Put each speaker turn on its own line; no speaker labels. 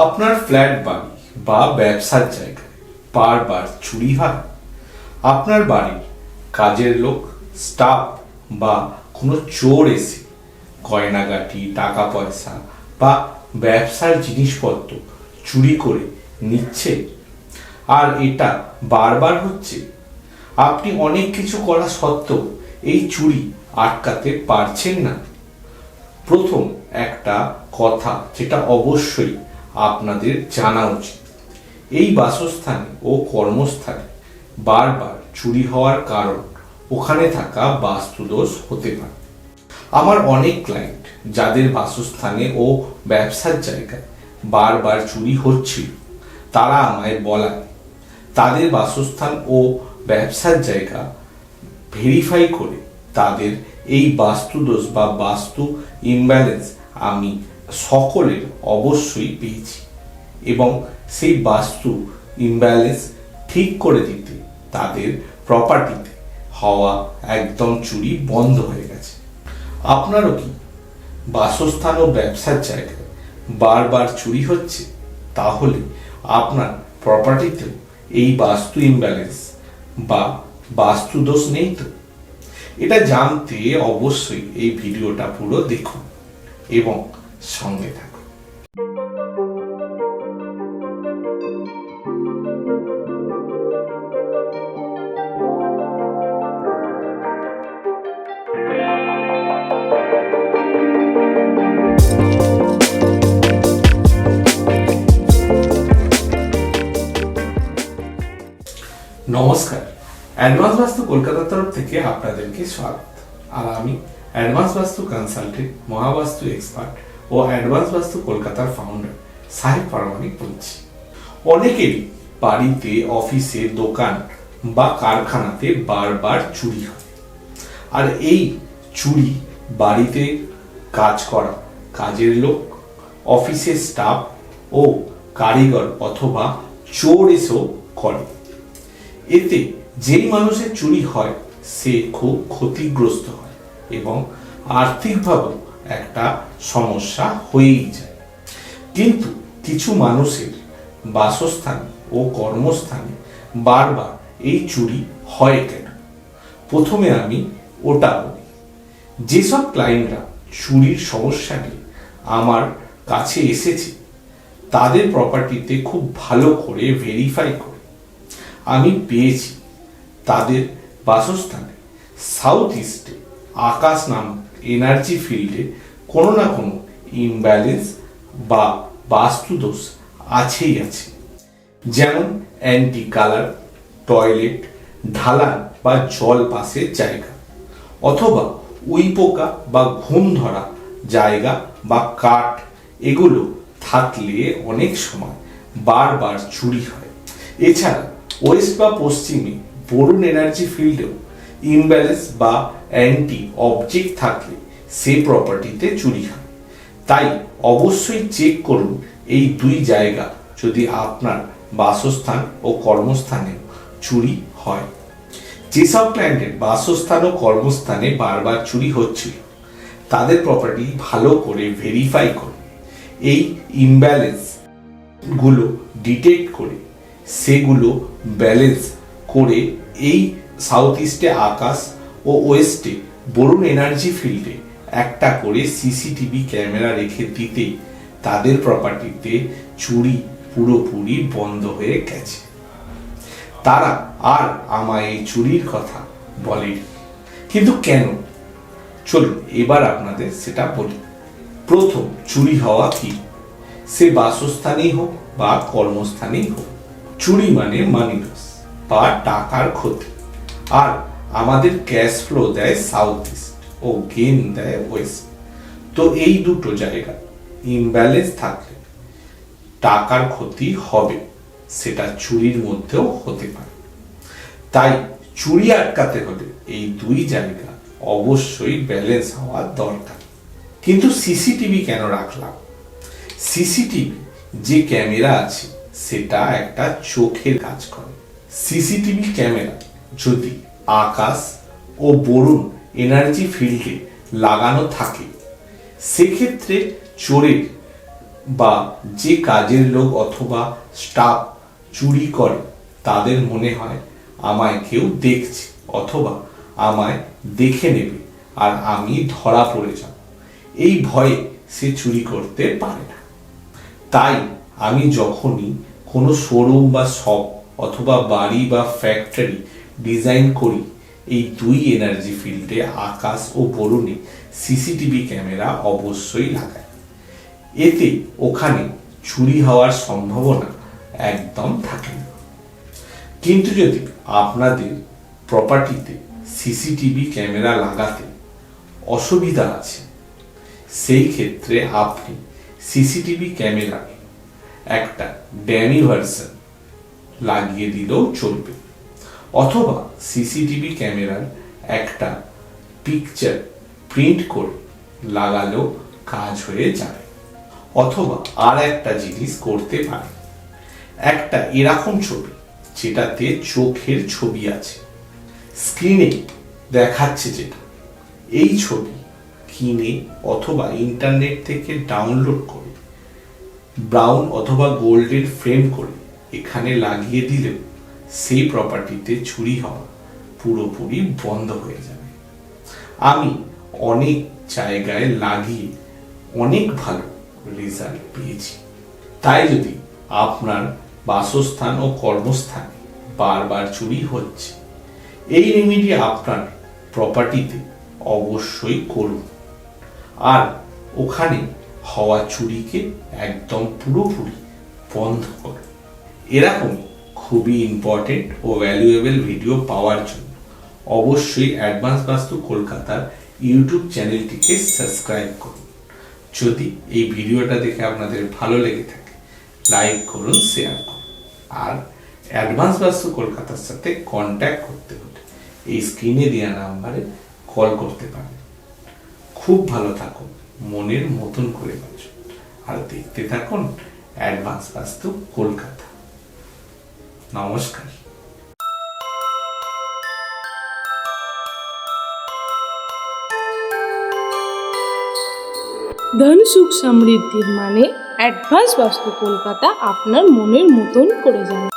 আপনার ফ্ল্যাট বাড়ি বা ব্যবসার জায়গায় বারবার চুরি হয়। আপনার বাড়ির কাজের লোক, স্টাফ বা কোনো চোর এসে গয়নাগাটি, টাকা পয়সা বা ব্যবসার জিনিসপত্র চুরি করে নিচ্ছে, আর এটা বারবার হচ্ছে। আপনি অনেক কিছু করা সত্ত্বেও এই চুরি আটকাতে পারছেন না। প্রথম একটা কথা যেটা অবশ্যই আপনাদের জানা উচিত, এই বাসস্থানে ও কর্মস্থানে বারবার চুরি হওয়ার কারণ ওখানে থাকা বাস্তুদোষ হতে পারে। আমার অনেক ক্লায়েন্ট যাদের বাসস্থানে ও ব্যবসার জায়গায় বারবার চুরি হচ্ছিল, তারা আমায় বলায় তাদের বাসস্থান ও ব্যবসার জায়গা ভেরিফাই করে তাদের এই বাস্তুদোষ বা বাস্তু ইমব্যালেন্স আমি সকলের অবশ্যই পেয়েছি, এবং সেই বাস্তু ইমব্যালেন্স ঠিক করে দিতে তাদের প্রপার্টিতে হওয়া একদম চুরি বন্ধ হয়ে গেছে। আপনারও কি বাসস্থান ও ব্যবসার জায়গায় বারবার চুরি হচ্ছে? তাহলে আপনার প্রপার্টিতেও এই বাস্তু ইমব্যালেন্স বা বাস্তুদোষ নেই তো? এটা জানতে অবশ্যই এই ভিডিওটা পুরো দেখুন এবং সঙ্গে থাকুন। নমস্কার, অ্যাডভান্স বাস্তু কলকাতার তরফ থেকে আপনাদেরকে স্বাগত। আর আমি অ্যাডভান্স বাস্তু কনসালটেন্ট, মহাবাস্তু এক্সপার্ট ও অ্যাডভান্স বাস্তু কলকাতার ফাউন্ডার সাহেব প্রামাণিক বলছি। অনেকেরই বাড়িতে, অফিসে, দোকান বা কারখানাতে বারবার চুরি হয়। আর এই চুরি বাড়িতে কাজ করা কাজের লোক, অফিসের স্টাফ ও কারিগর অথবা চোর এসেও করে। এতে যেই মানুষের চুরি হয় সে খুব ক্ষতিগ্রস্ত হয় এবং আর্থিকভাবেও একটা সমস্যা হয়েই যায়। কিন্তু কিছু মানুষের বাসস্থান ও কর্মস্থানে বারবার এই চুরি হয় কেন? প্রথমে আমি ওটা বলি। যেসব ক্লায়েন্টরা চুরির সমস্যা নিয়ে আমার কাছে এসেছে, তাদের প্রপার্টিতে খুব ভালো করে ভেরিফাই করে আমি পেয়েছি তাদের বাসস্থানে সাউথ ইস্টে আকাশ নামক এনার্জি ফিল্ডে কোনো না কোনো ইমব্যালেন্স বা বাস্তুদোষ আছেই আছে। যেমন অ্যান্টি কালার, টয়লেট, ঢালান বা জল পাসের জায়গা, অথবা উইপোকা বা ঘুম ধরা জায়গা বা কাঠ, এগুলো থাকলে অনেক সময় বারবার চুরি হয়। এছাড়া ওয়েস্ট বা পশ্চিমে বরুণ এনার্জি ফিল্ডেও ইমব্যালেন্স বা অ্যান্টি অবজেক্ট থাকলে সে প্রপার্টিতে চুরি হয়। তাই অবশ্যই চেক করুন এই দুই জায়গা যদি আপনার বাসস্থান ও কর্মস্থানে চুরি হয়। যেসব ক্লায়েন্টের বাসস্থান ও কর্মস্থানে বারবার চুরি হচ্ছিল, তাদের প্রপার্টি ভালো করে ভেরিফাই করে এই ইমব্যালেন্স গুলো ডিটেক্ট করে সেগুলো ব্যালেন্স করে এই সাউথ ইস্টে আকাশ ও ওয়েস্টে বরুণ এনার্জি ফিল্ডে একটা করে সিসিটিভি ক্যামেরা রেখে দিতেই তাদের প্রপার্টিতে চুরি পুরোপুরি বন্ধ হয়ে গেছে। তারা আর আমায় এই চুরির কথা বলেনি। কিন্তু কেন? চলুন এবার আপনাদের সেটা বলি। প্রথম, চুরি হওয়া কি? সে বাসস্থানেই হোক বা কর্মস্থানেই হোক, চুরি মানে মানি লস বা টাকার ক্ষতি। আর আমাদের ক্যাশ ফ্লো দেয় সাউথ ইস্ট ও গেইন দেয় ওয়েস্ট। তো এই দুটো জায়গা ইমব্যালেন্স থাকলে টাকার ক্ষতি হবে, সেটা চুরির মধ্যেও হতে পারে। তাই চুরি আটকাতে হলে এই দুই জায়গা অবশ্যই ব্যালেন্স হওয়া দরকার। কিন্তু সিসিটিভি কেন রাখলাম? সিসিটিভি যে ক্যামেরা আছে সেটা একটা চোখের কাজ করে। সিসিটিভি ক্যামেরা যদি আকাশ ও বরুণ এনার্জি ফিল্ডে লাগানো থাকে, সেক্ষেত্রে চোরের বা যে কাজের লোক অথবা স্টাফ চুরি করে তাদের মনে হয় আমায় কেউ দেখছে অথবা আমায় দেখে নেবে আর আমি ধরা পড়ে যাব, এই ভয়ে সে চুরি করতে পারে না। তাই আমি যখনই কোনো শোরুম বা শপ অথবা বাড়ি বা ফ্যাক্টরি ডিজাইন করি, এই দুই এনার্জি ফিল্ডে আকাশ ও বরুণে সিসিটিভি ক্যামেরা অবশ্যই লাগায়। এতে ওখানে চুরি হওয়ার সম্ভাবনা একদম থাকে না। কিন্তু যদি আপনাদের প্রপার্টিতে সিসিটিভি ক্যামেরা লাগাতে অসুবিধা আছে, সেই ক্ষেত্রে আপনি সিসিটিভি ক্যামেরার একটা ড্যামি ভার্সন লাগিয়ে দিলেও চলবে, অথবা সিসিটিভি ক্যামেরার একটা পিকচার প্রিন্ট করে লাগালেও কাজ হয়ে যাবে। অথবা আর একটা জিনিস করতে পারে, একটা এরকম ছবি যেটাতে চোখের ছবি আছে, স্ক্রিনে দেখাচ্ছে যেটা, এই ছবি কিনে অথবা ইন্টারনেট থেকে ডাউনলোড করে ব্রাউন অথবা গোল্ডের ফ্রেম করে এখানে লাগিয়ে দিলেও সেই প্রপার্টিতে চুরি হওয়া পুরোপুরি বন্ধ হয়ে যাবে। আমি অনেক জায়গায় লাগিয়ে অনেক ভালো রেজাল্ট পেয়েছি। তাই যদি আপনার বাসস্থান ও কর্মস্থানে বারবার চুরি হচ্ছে, এই রেমেডি আপনার প্রপার্টিতে অবশ্যই করুন আর ওখানে হওয়া চুরিকে একদম পুরোপুরি বন্ধ করুন। এরকমই খুবই ইম্পর্টেন্ট ও ভ্যালুয়েবল ভিডিও পাওয়ার জন্য অবশ্যই অ্যাডভান্স বাস্তু কলকাতার ইউটিউব চ্যানেলটিকে সাবস্ক্রাইব করুন। যদি এই ভিডিওটা দেখে আপনাদের ভালো লেগে থাকে, লাইক করুন, শেয়ার করুন। আর অ্যাডভান্স বাস্তু কলকাতার সাথে কন্ট্যাক্ট করতে হলে এই স্ক্রিনে দেওয়া নাম্বারে কল করতে পারেন। খুব ভালো থাকুন, মনের মতন করে বাঁচুন আর দেখতে থাকুন অ্যাডভান্স বাস্তু কলকাতা। নমস্কার।
ধন সুখ সমৃদ্ধির মানে অ্যাডভান্স বাস্তু কলকাতা আপনার মনের মতন করে যান।